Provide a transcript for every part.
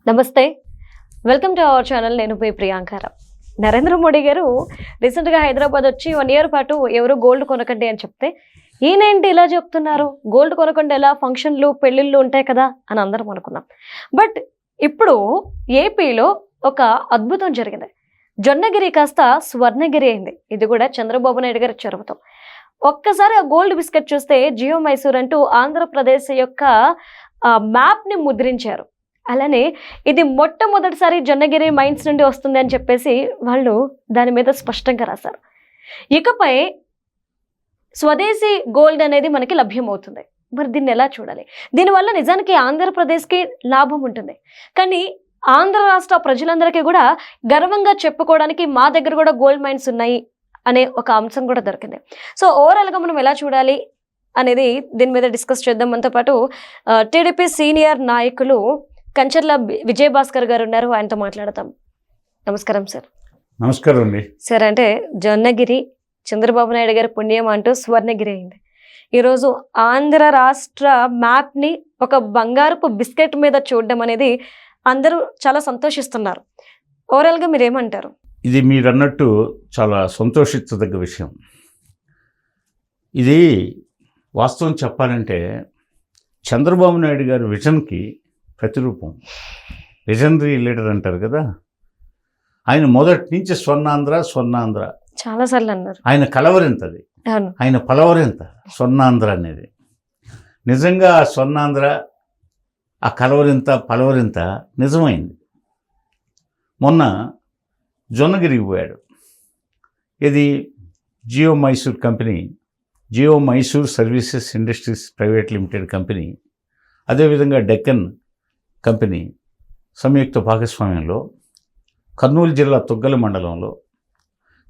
నమస్తే, welcome to our channel. నేను P Priyanka Rao. Narendra Modi గారు రీసెంట్గా హైదరాబాద్ వచ్చి 1 year పాటు ఎవరు గోల్డ్ కొనకండి అని చెప్తే, ఈయనేంటి ఇలా చెప్తున్నారు, గోల్డ్ కొనకుండా ఎలా, ఫంక్షన్లు పెళ్ళిళ్ళు ఉంటాయి కదా అని అందరం అనుకున్నాం. బట్ ఇప్పుడు ఏపీలో ఒక అద్భుతం జరిగింది. జొన్నగిరి కాస్త స్వర్ణగిరి అయింది. ఇది కూడా చంద్రబాబు నాయుడు గారి చొరవతో. ఒక్కసారి ఆ గోల్డ్ బిస్కెట్ చూస్తే జియో మైసూర్ అంటూ ఆంధ్రప్రదేశ్ యొక్క మ్యాప్ని ముద్రించారు. అలానే ఇది మొట్టమొదటిసారి జొన్నగిరి మైన్స్ నుండి వస్తుంది అని చెప్పేసి వాళ్ళు దాని మీద స్పష్టంగా రాశారు. ఇకపై స్వదేశీ గోల్డ్ అనేది మనకి లభ్యమవుతుంది. మరి దీన్ని ఎలా చూడాలి? దీనివల్ల నిజానికి ఆంధ్రప్రదేశ్కి లాభం ఉంటుంది, కానీ ఆంధ్ర రాష్ట్ర ప్రజలందరికీ కూడా గర్వంగా చెప్పుకోవడానికి మా దగ్గర కూడా గోల్డ్ మైన్స్ ఉన్నాయి అనే ఒక అంశం కూడా దొరికింది. సో ఓవరాల్గా మనం ఎలా చూడాలి అనేది దీని మీద డిస్కస్ చేద్దాం. మనతో పాటు టీడీపీ సీనియర్ నాయకులు కంచర్ల విజయభాస్కర్ గారు ఉన్నారు, ఆయనతో మాట్లాడతాం. నమస్కారం సార్. నమస్కారం అండి. సార్, అంటే జొన్నగిరి చంద్రబాబు నాయుడు గారి పుణ్యం అంటూ స్వర్ణగిరి అయింది. ఈరోజు ఆంధ్ర రాష్ట్ర మ్యాప్ని ఒక బంగారపు బిస్కెట్ మీద చూడడం అనేది అందరూ చాలా సంతోషిస్తున్నారు. ఓవరాల్గా మీరేమంటారు? ఇది మీరు అన్నట్టు చాలా సంతోషించదగ్గ విషయం. ఇది వాస్తవం చెప్పాలంటే చంద్రబాబు నాయుడు గారి విజన్కి ప్రతిరూపం. విజనరీ లీడర్ అంటారు కదా, ఆయన మొదటి నుంచి స్వర్ణాంధ్ర చాలాసార్లు అన్నారు. ఆయన కలవరింతది, ఆయన పలవరింత స్వర్ణాంధ్ర అనేది. నిజంగా ఆ స్వర్ణాంధ్ర, ఆ కలవరింత పలవరింత నిజమైంది. మొన్న జొన్నగిరికి పోయాడు. ఇది Geo Mysore company, Geo Mysore services industries private limited company, అదేవిధంగా డెక్కన్ కంపెనీ సంయుక్త భాగస్వామ్యంలో కర్నూలు జిల్లా తుగ్గల మండలంలో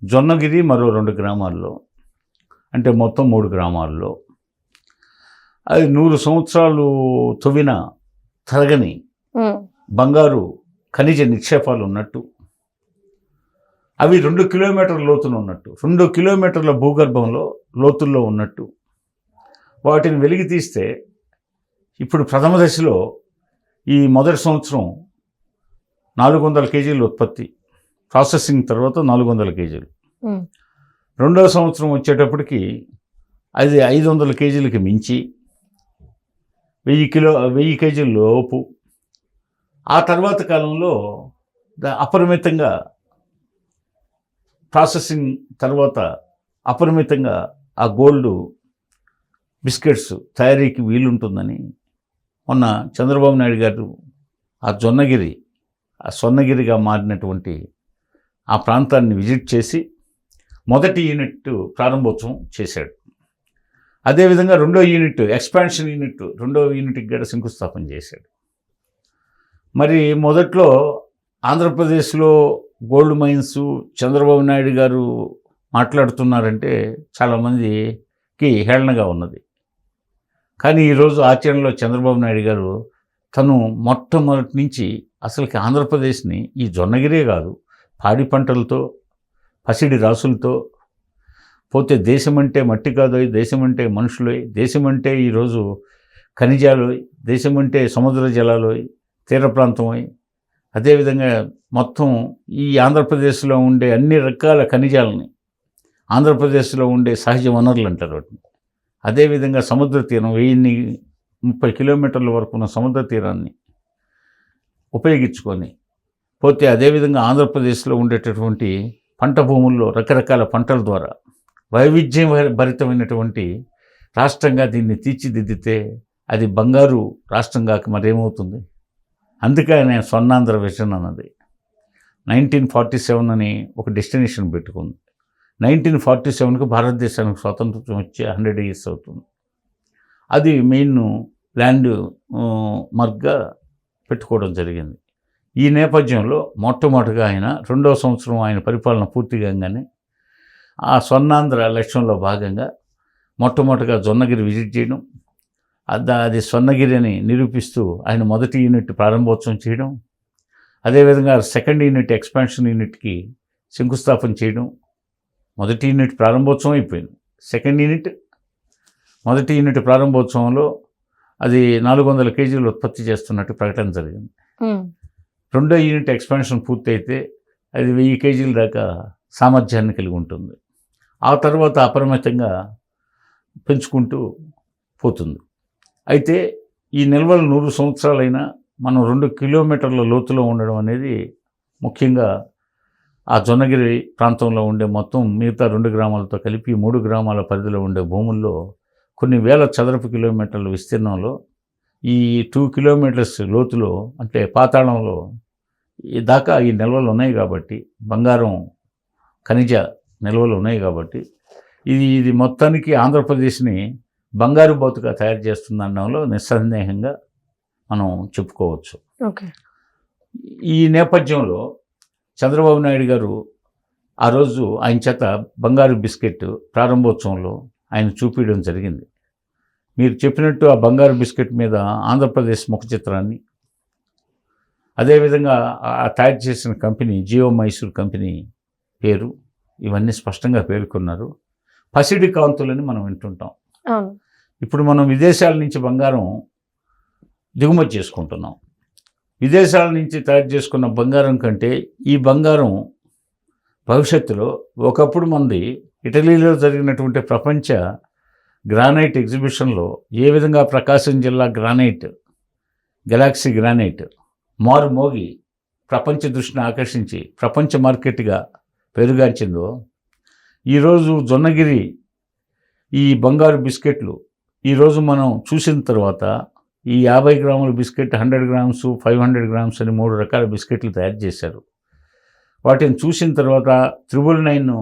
జొన్నగిరి మరో 2 గ్రామాల్లో, అంటే మొత్తం 3 గ్రామాల్లో అది 100 సంవత్సరాలు తవ్విన తరగని బంగారు ఖనిజ నిక్షేపాలు ఉన్నట్టు, అవి 2 కిలోమీటర్ల లోతున ఉన్నట్టు, 2 కిలోమీటర్ల భూగర్భంలో లోతుల్లో ఉన్నట్టు వాటిని వెలికి తీస్తే ఇప్పుడు ప్రథమ దశలో ఈ మొదటి సంవత్సరం 400 కేజీలు ఉత్పత్తి, ప్రాసెసింగ్ తర్వాత 400 కేజీలు, రెండవ సంవత్సరం వచ్చేటప్పటికి అది 500 కేజీలకి మించి 1000 కేజీల లోపు, ఆ తర్వాత కాలంలో అపరిమితంగా ప్రాసెసింగ్ తర్వాత అపరిమితంగా ఆ గోల్డ్ బిస్కెట్స్ తయారీకి వీలుంటుందని మొన్న చంద్రబాబు నాయుడు గారు ఆ జొన్నగిరి, ఆ స్వర్ణగిరిగా మారినటువంటి ఆ ప్రాంతాన్ని విజిట్ చేసి మొదటి యూనిట్ ప్రారంభోత్సవం చేశాడు. అదేవిధంగా రెండో యూనిట్, ఎక్స్పాన్షన్ యూనిట్, రెండో యూనిట్కి కూడా శంకుస్థాపన చేశాడు. మరి మొదట్లో ఆంధ్రప్రదేశ్లో గోల్డ్ మైన్స్ చంద్రబాబు నాయుడు గారు మాట్లాడుతున్నారంటే చాలామందికి హేళనగా ఉన్నది. కానీ ఈరోజు ఆచరణలో చంద్రబాబు నాయుడు గారు తను మొట్టమొదటి నుంచి అసలుకి ఆంధ్రప్రదేశ్ని ఈ జొన్నగిరే కాదు, పాడి పంటలతో, పసిడి రాసులతో పోతే దేశం అంటే మట్టి కాదోయ్, దేశం అంటే మనుషులోయ్, దేశం అంటే ఈరోజు ఖనిజాలోయ్, దేశం అంటే సముద్ర జలాలోయ్, తీర ప్రాంతమోయ్, అదేవిధంగా మొత్తం ఈ ఆంధ్రప్రదేశ్లో ఉండే అన్ని రకాల ఖనిజాలని, ఆంధ్రప్రదేశ్లో ఉండే సహజ వనరులు అంటారు వాటిని, అదేవిధంగా సముద్ర తీరం 1030 కిలోమీటర్ల వరకు ఉన్న సముద్ర తీరాన్ని ఉపయోగించుకొని పోతే, అదేవిధంగా ఆంధ్రప్రదేశ్లో ఉండేటటువంటి పంట భూముల్లో రకరకాల పంటల ద్వారా వైవిధ్యం భరితమైనటువంటి రాష్ట్రంగా దీన్ని తీర్చిదిద్దితే అది బంగారు రాష్ట్రంగా మరేమవుతుంది? అందుకే నేను స్వర్ణాంధ్ర విజన్ అన్నది 1947 అని ఒక డెస్టినేషన్ పెట్టుకుంది. 1947కు భారతదేశానికి స్వాతంత్రం వచ్చి 100 years అవుతుంది. అది మెయిన్ ల్యాండ్ మార్క్గా పెట్టుకోవడం జరిగింది. ఈ నేపథ్యంలో మొట్టమొదటిగా ఆయన రెండవ సంవత్సరం ఆయన పరిపాలన పూర్తిగానే ఆ స్వర్ణాంధ్ర లక్ష్యంలో భాగంగా మొట్టమొదటిగా జొన్నగిరి విజిట్ చేయడం, అది స్వర్ణగిరి అని నిరూపిస్తూ ఆయన మొదటి యూనిట్ ప్రారంభోత్సవం చేయడం, అదేవిధంగా సెకండ్ యూనిట్ ఎక్స్పాన్షన్ యూనిట్కి శంకుస్థాపన చేయడం. మొదటి యూనిట్ ప్రారంభోత్సవం అయిపోయింది. మొదటి యూనిట్ ప్రారంభోత్సవంలో అది 400 కేజీలు ఉత్పత్తి చేస్తున్నట్టు ప్రకటన జరిగింది. రెండో యూనిట్ ఎక్స్పాన్షన్ పూర్తయితే అది 1000 కేజీల దాకా సామర్థ్యాన్ని కలిగి ఉంటుంది. ఆ తర్వాత అపరిమితంగా పెంచుకుంటూ పోతుంది. అయితే ఈ నిల్వలు 100 సంవత్సరాలైనా మనం 2 కిలోమీటర్ల లోతులో ఉండడం అనేది ముఖ్యంగా ఆ జొన్నగిరి ప్రాంతంలో ఉండే మొత్తం మిగతా 2 గ్రామాలతో కలిపి 3 గ్రామాల పరిధిలో ఉండే భూముల్లో కొన్ని వేల చదరపు కిలోమీటర్ల విస్తీర్ణంలో ఈ 2 కిలోమీటర్స్ లోతులో అంటే పాతాళంలో దాకా ఈ నిల్వలు ఉన్నాయి కాబట్టి, బంగారం ఖనిజ నిల్వలు ఉన్నాయి కాబట్టి ఇది మొత్తానికి ఆంధ్రప్రదేశ్ని బంగారు బతుగా తయారు చేస్తుందనడంలో నిస్సందేహంగా మనం చెప్పుకోవచ్చు. ఓకే. ఈ నేపథ్యంలో చంద్రబాబు నాయుడు గారు ఆ రోజు ఆయన చేత బంగారు బిస్కెట్ ప్రారంభోత్సవంలో ఆయన చూపించడం జరిగింది. మీరు చెప్పినట్టు ఆ బంగారు బిస్కెట్ మీద ఆంధ్రప్రదేశ్ ముఖ చిత్రాన్ని, అదేవిధంగా ఆ తయారు చేసిన కంపెనీ జియో మైసూర్ కంపెనీ పేరు, ఇవన్నీ స్పష్టంగా పేర్కొన్నారు. పసిడి కాంతులని మనం వింటుంటాం. అవును. ఇప్పుడు మనం విదేశాల నుంచి బంగారం దిగుమతి చేసుకుంటున్నాం. విదేశాల నుంచి తయారు చేసుకున్న బంగారం కంటే ఈ బంగారం భవిష్యత్తులో ఒకప్పుడు మంది ఇటలీలో జరిగినటువంటి ప్రపంచ గ్రానైట్ ఎగ్జిబిషన్లో ఏ విధంగా ప్రకాశం జిల్లా గ్రానైట్, గెలాక్సీ గ్రానైట్ మారుమోగి ప్రపంచ దృష్టిని ఆకర్షించి ప్రపంచ మార్కెట్గా పెరుగాంచిందో, ఈరోజు జొన్నగిరి ఈ బంగారు బిస్కెట్లు ఈరోజు మనం చూసిన తర్వాత ఈ 50 గ్రాముల బిస్కెట్, 100 గ్రామ్స్, 500 గ్రామ్స్ అని 3 రకాల బిస్కెట్లు తయారు చేశారు. వాటిని చూసిన తర్వాత 999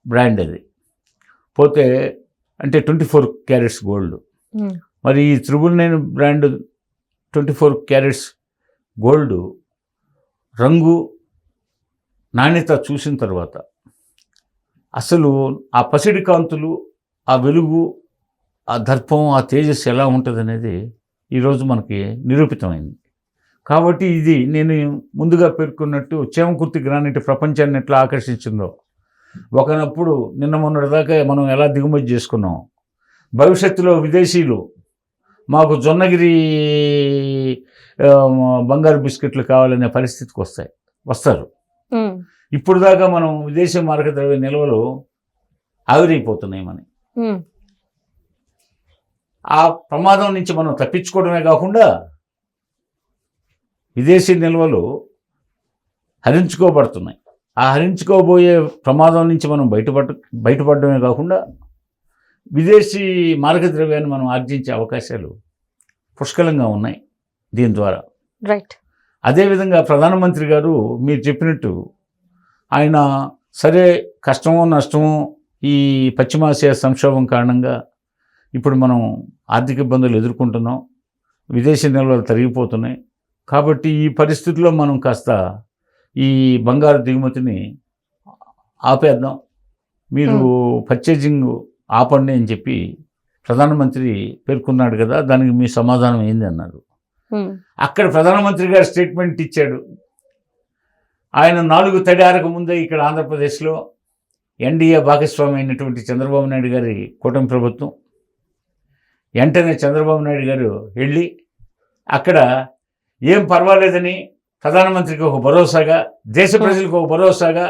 బ్రాండ్ అది పోతే అంటే 24 క్యారెట్స్ గోల్డ్. మరి ఈ 999 బ్రాండ్ 24 క్యారెట్స్ గోల్డ్ రంగు నాణ్యత చూసిన తర్వాత అసలు ఆ పసిడి కాంతులు, ఆ వెలుగు, ఆ దర్పం, ఆ తేజస్సు ఎలా ఉంటుంది అనేది ఈరోజు మనకి నిరూపితమైంది. కాబట్టి ఇది నేను ముందుగా పేర్కొన్నట్టు చేమకుర్తి గ్రానైట్ ప్రపంచాన్ని ఎట్లా ఆకర్షించిందో, ఒకనప్పుడు నిన్న మొన్నటిదాకా మనం ఎలా దిగుమతి చేసుకున్నాం, భవిష్యత్తులో విదేశీయులు మాకు జొన్నగిరి బంగారు బిస్కెట్లు కావాలనే పరిస్థితికి వస్తారు. ఇప్పుడు దాకా మనం విదేశీ మారక ద్రవ్య నిల్వలు ఆవిరైపోతున్నాయి. ఆ ప్రమాదం నుంచి మనం తప్పించుకోవడమే కాకుండా విదేశీ నిల్వలు హరించుకోబడుతున్నాయి. ఆ హరించుకోబోయే ప్రమాదం నుంచి మనం బయటపడడమే కాకుండా విదేశీ మారక ద్రవ్యాన్ని మనం ఆర్జించే అవకాశాలు పుష్కలంగా ఉన్నాయి దీని ద్వారా. రైట్. అదేవిధంగా ప్రధానమంత్రి గారు మీరు చెప్పినట్టు ఆయన సరే కష్టమో నష్టమో ఈ పశ్చిమాసియా సంక్షోభం కారణంగా ఇప్పుడు మనం ఆర్థిక ఇబ్బందులు ఎదుర్కొంటున్నాం, విదేశీ నిల్వలు తరిగిపోతున్నాయి. కాబట్టి ఈ పరిస్థితుల్లో మనం కాస్త ఈ బంగారు దిగుమతిని ఆపేద్దాం, మీరు పర్చేజింగ్ ఆపండి అని చెప్పి ప్రధానమంత్రి పేర్కొన్నాడు కదా, దానికి మీ సమాధానం ఏంది అన్నారు. అక్కడ ప్రధానమంత్రి గారు స్టేట్మెంట్ ఇచ్చాడు. ఆయన 4 తడారక ముందే ఇక్కడ ఆంధ్రప్రదేశ్లో ఎన్డీఏ భాగస్వామి అయినటువంటి చంద్రబాబు నాయుడు గారి కూటమి ప్రభుత్వం వెంటనే చంద్రబాబు నాయుడు గారు వెళ్ళి అక్కడ ఏం పర్వాలేదని ప్రధానమంత్రికి ఒక భరోసాగా, దేశ ప్రజలకు ఒక భరోసాగా,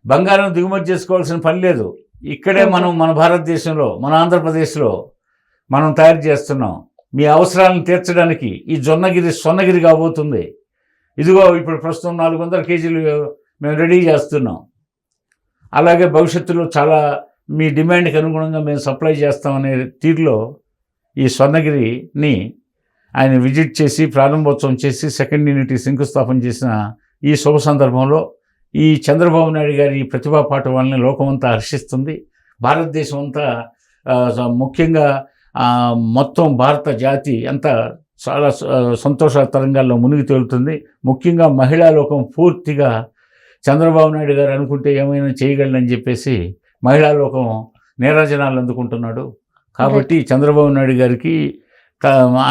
బంగారం దిగుమతి చేసుకోవాల్సిన పని లేదు, ఇక్కడే మనం మన భారతదేశంలో మన ఆంధ్రప్రదేశ్లో మనం తయారు చేస్తున్నాం, మీ అవసరాలను తీర్చడానికి ఈ సొన్నగిరి కాబోతుంది, ఇదిగో ఇప్పుడు ప్రస్తుతం 400 కేజీలు మేము రెడీ చేస్తున్నాం, అలాగే భవిష్యత్తులో చాలా మీ డిమాండ్కి అనుగుణంగా మేము సప్లై చేస్తామనే తీరులో ఈ స్వర్ణగిరిని ఆయన విజిట్ చేసి ప్రారంభోత్సవం చేసి సెకండ్ యూనిట్ శంకుస్థాపన చేసిన ఈ శుభ సందర్భంలో ఈ చంద్రబాబు నాయుడు గారి ఈ ప్రతిభా పాఠవాలని లోకమంతా హర్షిస్తుంది. భారతదేశం అంతా ముఖ్యంగా మొత్తం భారత జాతి అంతా చాలా సంతోష తరంగాల్లో మునిగి తేలుతుంది. ముఖ్యంగా మహిళా లోకం పూర్తిగా చంద్రబాబు నాయుడు గారు అనుకుంటే ఏమైనా చేయగలనని చెప్పేసి మహిళా లోకం నీరాజనాలు అందుకుంటున్నాడు. కాబట్టి చంద్రబాబు నాయుడు గారికి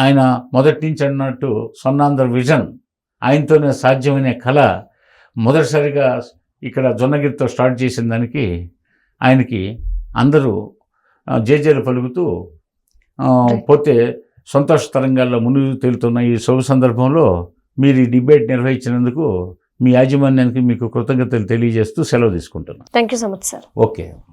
ఆయన మొదటి నుంచి అన్నట్టు స్వర్ణాంధ్ర విజన్ ఆయనతోనే సాధ్యమనే కళ మొదటిసారిగా ఇక్కడ జొన్నగిరితో స్టార్ట్ చేసిన దానికి ఆయనకి అందరూ జేజేలు పలుకుతూ పోతే సంతోష తరంగాల్లో మునిగి తేలుతున్న ఈ శుభ సందర్భంలో మీరు ఈ డిబేట్ నిర్వహించినందుకు మీ యాజమాన్యానికి మీకు కృతజ్ఞతలు తెలియజేస్తూ సెలవు తీసుకుంటున్నాను. Thank you so much sir. Okay.